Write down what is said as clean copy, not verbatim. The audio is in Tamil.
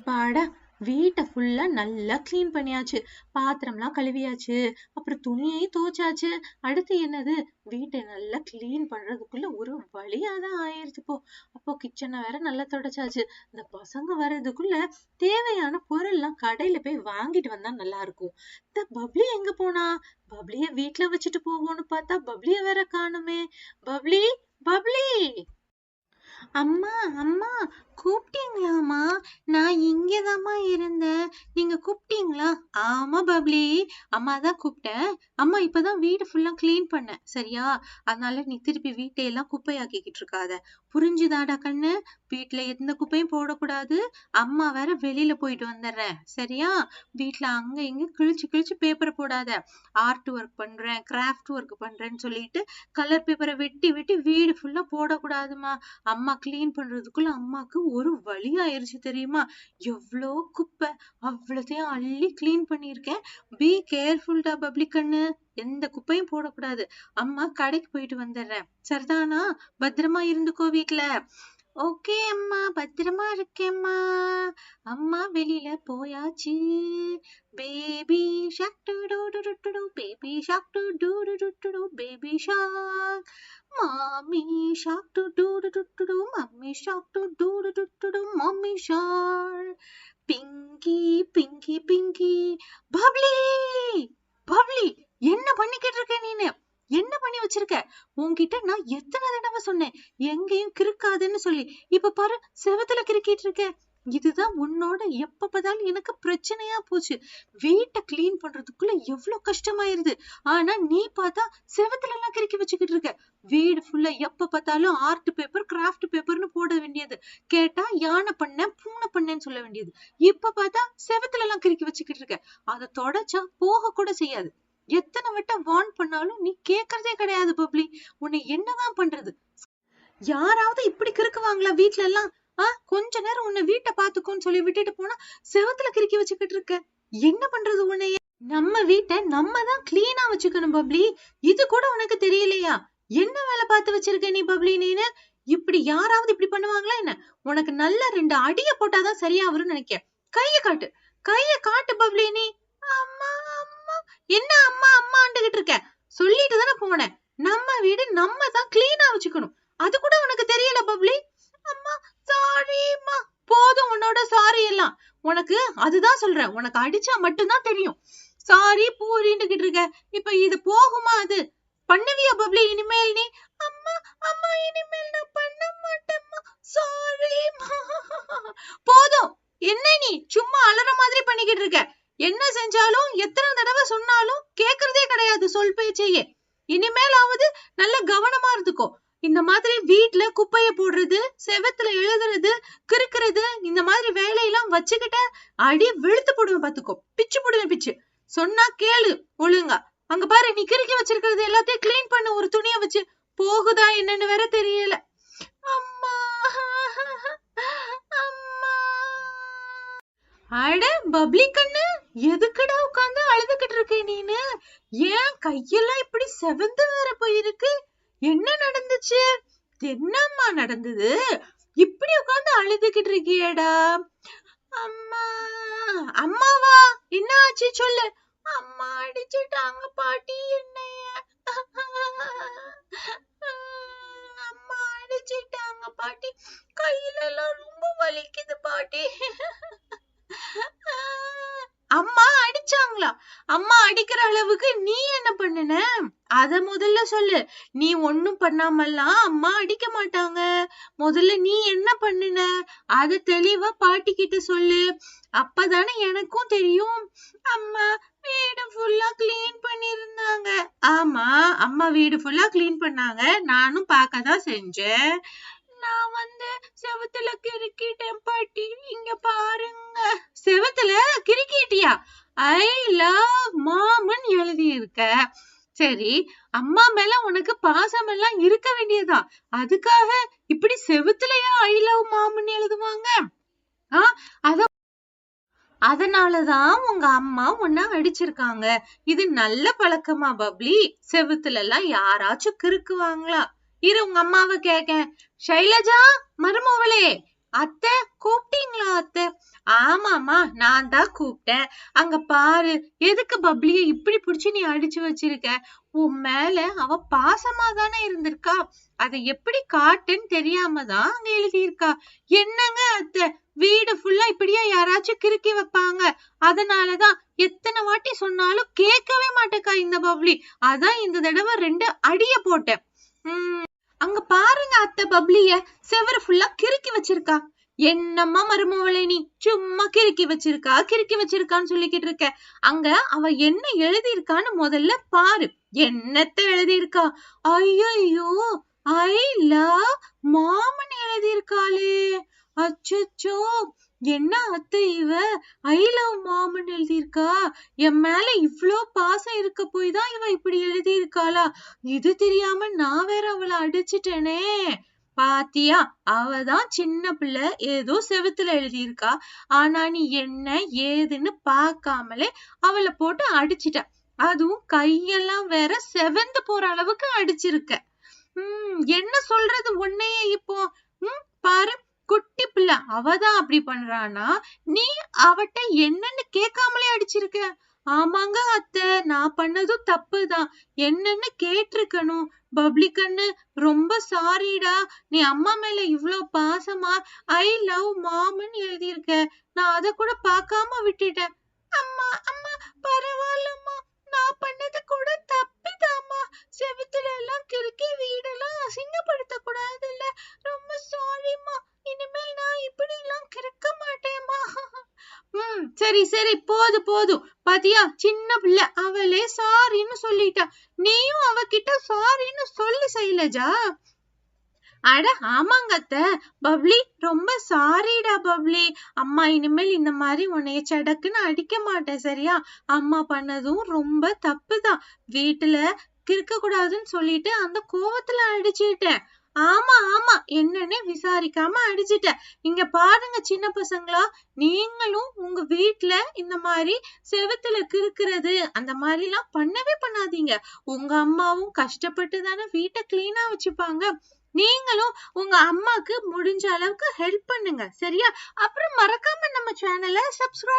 அப்பாடா! வீட்டை ஃபுல்லா நல்லா கிளீன் பண்ணியாச்சு. பாத்திரம்லாம் கழுவியாச்சு. அப்புறம் துணியையும் துவைச்சாச்சு. அடுத்து என்னது? வீட்டை நல்லா கிளீன் பண்றதுக்குள்ள ஒரு வழியாதான் ஆயிருச்சு போ. அப்போ கிச்சனை வேற நல்லா தொடச்சாச்சு. இந்த பசங்க வர்றதுக்குள்ள தேவையான பொருள்லாம் கடையில போய் வாங்கிட்டு வந்தா நல்லா இருக்கும். இந்த பப்ளி எங்க போனா? பப்ளிய வீட்டுல வச்சுட்டு போவோம்னு பார்த்தா பப்ளிய வேற காணுமே. Bubbly, bubbly! அம்மா, அம்மா, கூப்பிட்டீங்களாம்மா? நான் இங்கதாம்மா இருந்தேன். நீங்க கூப்பிட்டீங்களா? ஆமா பப்ளி, அம்மா தான் கூப்பிட்டேன். அம்மா இப்பதான் வீடு ஃபுல்லா கிளீன் பண்ணேன், சரியா? அதனால நீ திருப்பி வீட்டையெல்லாம் குப்பையாக்கிக்கிட்டு இருக்காத. புரிஞ்சுதாடா கண்ணு? வீட்டுல எந்த குப்பையும் போடக்கூடாது. அம்மா வேற வெளியில போயிட்டு வந்துடுறேன், சரியா? வீட்டுல அங்க இங்க கிழிச்சு கிழிச்சு பேப்பரை போடாத. ஆர்ட் ஒர்க் பண்றேன், கிராஃப்ட் ஒர்க் பண்றேன்னு சொல்லிட்டு கலர் பேப்பரை வெட்டி வெட்டி வீடு ஃபுல்லா போடக்கூடாதுமா. அம்மா கிளீன் பண்றதுக்குள்ள அம்மாக்கு ஒரு வழி ஆயிருச்சு தெரியுமா? எவ்வளோ குப்பை, அவ்வளோத்தையும் அள்ளி கிளீன் பண்ணிருக்கேன். பி கேர்ஃபுல்டா பப்ளி கண்ணு. எந்த குப்பையும் போடக்கூடாது. அம்மா கடைக்கு போயிட்டு வந்துடுறேன், சரிதானா? பத்திரமா இருந்துக்கோ வீட்டுல. ஓகே அம்மா, பத்திரமா இருக்கேம்மா. அம்மா வெளியில போயாச்சு. Baby shark do do do do do do, baby shark do do do do do do, baby shark. Mommy shark do do do do do do, mommy shark do do do do do do, mommy shark. Pinky Pinky Pinky. Bubbly, Bubbly, என்ன பண்ணிக்கிட்டு இருக்க நீனு? என்ன பண்ணி வச்சிருக்க? உன்கிட்ட நான் எத்தனை தடவை சொன்னேன் எங்கேயும் கிறுக்காதுன்னு சொல்லி. இப்ப பாரு, செவத்துல கிறுக்கிட்டு இருக்க. இதுதான் உன்னோட எப்ப பார்த்தாலும் எனக்கு பிரச்சனையா போச்சு. வீட்டை கிளீன் பண்றதுக்குள்ள எவ்வளவு கஷ்டமாயிருது. ஆனா நீ பார்த்தா செவத்துல எல்லாம் கிறுக்கி வச்சுக்கிட்டு இருக்க. வீடு ஃபுல்லா எப்ப பார்த்தாலும் ஆர்ட் பேப்பர், கிராஃப்ட் பேப்பர்னு போட வேண்டியது. கேட்டா யானை பண்ண பூனை பண்ணேன்னு சொல்ல வேண்டியது. இப்ப பார்த்தா செவத்துல எல்லாம் கிறுக்கி வச்சுக்கிட்டு இருக்க. அதை தொடச்சா போக கூட செய்யாது. எத்தனை வட்டம் வார்ன் பண்ணாலும் நீ கேக்குறதே கிடையாது பப்ளி. உன்னை என்னதான் பண்றது? யாராவது இப்படி கிறுக்குவாங்களா வீட்ல எல்லாம்? கொஞ்ச நேரம் உன்னை வீட்டை பாத்துக்கோன்னு சொல்லி விட்டுட்டு போனா செவத்துல கிறுக்கி வச்சுக்கிட்டு இருக்க. என்ன பண்றது உன்னைய? நம்ம வீட்டை நம்ம தான் கிளீனா வச்சுக்கணும் பப்ளி. இது கூட உனக்கு தெரியலையா? என்ன வேலை பார்த்து வச்சிருக்க நீ பப்ளி நீனு? இப்படி யாராவது இப்படி பண்ணுவாங்களா என்ன? உனக்கு நல்ல 2 அடிய போட்டாதான் சரியா வரும்னு நினைக்க. கைய காட்டு, கைய காட்டு பப்ளி நீ. அம்மா, அம்மா. என்ன அம்மா அம்மாண்டுகிட்டு இருக்க? சொல்லிட்டு தானே போனேன், நம்ம வீடு நம்ம தான் கிளீனா வச்சுக்கணும். அது கூட உனக்கு தெரியல பப்ளி. அம்மா சாரிம்மா. போதும் உன்னோட சாரி எல்லாம். உனக்கு அதுதான் சொல்றேன், உனக்கு அடிச்சா மட்டும்தான் தெரியும். சாரி பூரிண்டுகிட்டு இருக்க. இப்ப இது போகுமா? அது பண்ணுவியா பப்ளி இனிமேல் நீ? அம்மா, அம்மா, இனிமேல் நான் பண்ண மாட்டேம்மா. சாரிம்மா. போதும். என்ன நீ சும்மா அலற மாதிரி பண்ணிக்கிட்டு இருக்க? என்ன செஞ்சாலும் எத்தனை தடவை சொன்னாலும் கேக்குறதே கிடையாது சொல் பேச்சையே. இனிமேலாவது நல்ல கவனமா இருந்துக்கோ. இந்த மாதிரி வீட்டுல குப்பைய போடுறது, செவத்துல எழுதுறது, கிறுக்குறது, இந்த மாதிரி வேலையெல்லாம் வச்சுக்கிட்ட அடி வெளுத்து போடுவேன் பாத்துக்கோ. பிச்சு போடுவேன் பிச்சு. சொன்னா கேளு ஒழுங்கா. அங்க பாரு, நீ கிறுக்கி வச்சிருக்கிறது எல்லாத்தையும் கிளீன் பண்ண ஒரு துணிய வச்சு. போகுதா என்னன்னு வேற தெரியல. அம்மா, அம்மா. அட பப்ளி கண்ணு, எதுக்குடா உட்கார்ந்து அழுதுகிட்டு இருக்க நீனு? ஏன் கையெல்லாம் இப்படி செவந்து வேற போயிருக்கு? என்ன நடந்துச்சு? என்னம்மா நடந்தது? இப்படி உட்கார்ந்து அழுதுகிட்டு இருக்கியேடா? அம்மா, அம்மாவா? என்ன ஆச்சு சொல்லு. அம்மா அடிச்சுட்டாங்க பாட்டி என்னைய. அம்மா அடிச்சுட்டாங்க பாட்டி. கையில எல்லாம் ரொம்ப வலிக்குது பாட்டி. அம்மா அடிச்சாங்களா? அம்மா அடிக்கிற அளவுக்கு நீ என்ன பண்ணுன? அத முதல்ல சொல்லு. நீ ஒண்ணும் பண்ணாமல்லாம் அம்மா அடிக்க மாட்டாங்க. முதல்ல நீ என்ன பண்ணுன அத தெளிவா பாட்டி கிட்ட சொல்லு. அப்பதானே எனக்கும் தெரியும். அம்மா வீடு ஃபுல்லா கிளீன் பண்ணிருந்தாங்க. ஆமா, அம்மா வீடு ஃபுல்லா கிளீன் பண்ணாங்க. நானும் பார்க்கதான் செஞ்சேன். நான் செவத்துல கிறுக்கிட்டேன் பாட்டி. இங்க பாருங்க. செவத்துல கிறுக்கிட்டியா? ஐ லவ் மாம்னு எழுதி இருக்க. சரி, அம்மா மேல உனக்கு பாசம் எல்லாம் இருக்க வேண்டியதா? அதுக்காக இப்படி செவத்துலயா ஐ லவ் மாம்னு எழுதுவாங்க? அதனாலதான் உங்க அம்மா உன்ன அடிச்சிருக்காங்க. இது நல்ல பழக்கமா பப்ளி? செவத்துல எல்லாம் யாராச்சும் கிறுக்குவாங்களா? இரு உங்க அம்மாவை கேக்க. ஷைலஜா, மருமவளே, அத்தை கூப்பிட்டீங்களா அத்தை? ஆமாமா, நான் தான் கூப்பிட்டேன். அங்க பாரு, எதுக்கு பப்ளிய இப்படி புடிச்சு நீ அடிச்சு வச்சிருக்க? உன் மேல அவ பாசமா தானே இருந்திருக்கா. அதை எப்படி காட்டுன்னு தெரியாம தான் அங்க எழுதியிருக்கா. என்னங்க அத்தை, வீடு ஃபுல்லா இப்படியா யாராச்சும் கிறுக்கி வைப்பாங்க? அதனாலதான் எத்தனை வாட்டி சொன்னாலும் கேட்கவே மாட்டேக்கா இந்த பப்ளி. அதான் இந்த தடவை 2 அடிய போட்டேன். அங்க பாருங்க அத்தை, பப்ளிய செவரு ஃபுல்லா கிறுக்கி வச்சிருக்கா. என்னம்மா மருமவளே, நீ சும்மா கிறுக்கி வச்சிருக்கான்னு சொல்லிக்கிட்டு இருக்க. அங்க அவ என்ன எழுதியிருக்கான்னு முதல்ல பாரு. என்னத்த எழுதியிருக்கா? ஐயோ, ஐ லவ் மாமன் எழுதியிருக்காளே. அச்சோ, என்ன அத்தை இவ ஐ லவ் மாமன் எழுதியிருக்கா? என் மேல இவ்ளோ பாசம் இருக்க போய் தான் இவ இப்படி எழுதியிருக்காளா? இது தெரியாம நான் வேற அவளை அடிச்சிட்டேனே. பாத்தியா, அவதான் சின்ன பிள்ளை ஏதோ செவுத்துல எழுதியிருக்கா. ஆனா நீ என்ன ஏதுன்னு பாக்காமலே அவளை போட்டு அடிச்சிட்ட. அதுவும் கையெல்லாம் வேற செவந்து போற அளவுக்கு அடிச்சிருக்க. என்ன சொல்றது உன்னையே இப்போ? பாரு, குட்டி பிள்ளை அவதான் அப்படி பண்றானா, நீ அவட்ட என்னன்னு கேட்காமலே அடிச்சிருக்க. ஆமாங்க அத்தை, நான் பண்ணதும் தப்புதான். என்னன்னு கேட்டிருக்கணும். பப்ளி கண்ணு, ரொம்ப சாரிடா. நீ அம்மா மேல இவ்ளோ பாசமா ஐ லவ் மாமன் எழுதியிருக்க. நான் அத கூட பார்க்காம விட்டுட்டேன். அம்மா அம்மா, பரவாயில்லம்மா, நான் பண்ணது கூட தப்புதாம்மா. செவுத்துல எல்லாம் கிறுக்கி வீடெல்லாம் அசிங்கப்படுத்த கூடாதுல்ல. ரொம்ப சாரிம்மா. இனிமேல் நான் இப்படி எல்லாம் கிறுக்க மாட்டேம்மா. சரி, போதும். பாத்தியா, சின்ன பிள்ளை அவளே சாரின்னு சொல்லிட்டா. நீயும் அவகிட்ட சாரின்னு சொல்லு சைலஜா. அட ஆமாங்க அத்தை, பப்ளி ரொம்ப சாரிடா பப்ளி. அம்மா இனிமேல் இந்த மாதிரி உன்னைய சடக்குன்னு அடிக்க மாட்டேன், சரியா? அம்மா பண்ணதும் ரொம்ப தப்புதான். வீட்டுல கிறுக்க கூடாதுன்னு சொல்லிட்டு அந்த கோவத்துல அடிச்சுட்டேன். ஆமா, என்னன்னு விசாரிக்காம அடிச்சுட்டேன். இங்க பாருங்க சின்ன பசங்களா, நீங்களும் உங்க வீட்டுல இந்த மாதிரி செவுத்துல கிறுக்கிறது அந்த மாதிரி எல்லாம் பண்ணவே பண்ணாதீங்க. உங்க அம்மாவும் கஷ்டப்பட்டு தானே வீட்டை கிளீனா வச்சுப்பாங்க. நீங்களும் உங்க அம்மாக்கு முடிஞ்ச அளவுக்கு ஹெல்ப் பண்ணுங்க, சரியா? அப்புறம் மறக்காம நம்ம சேனலை சப்ஸ்கிரைப்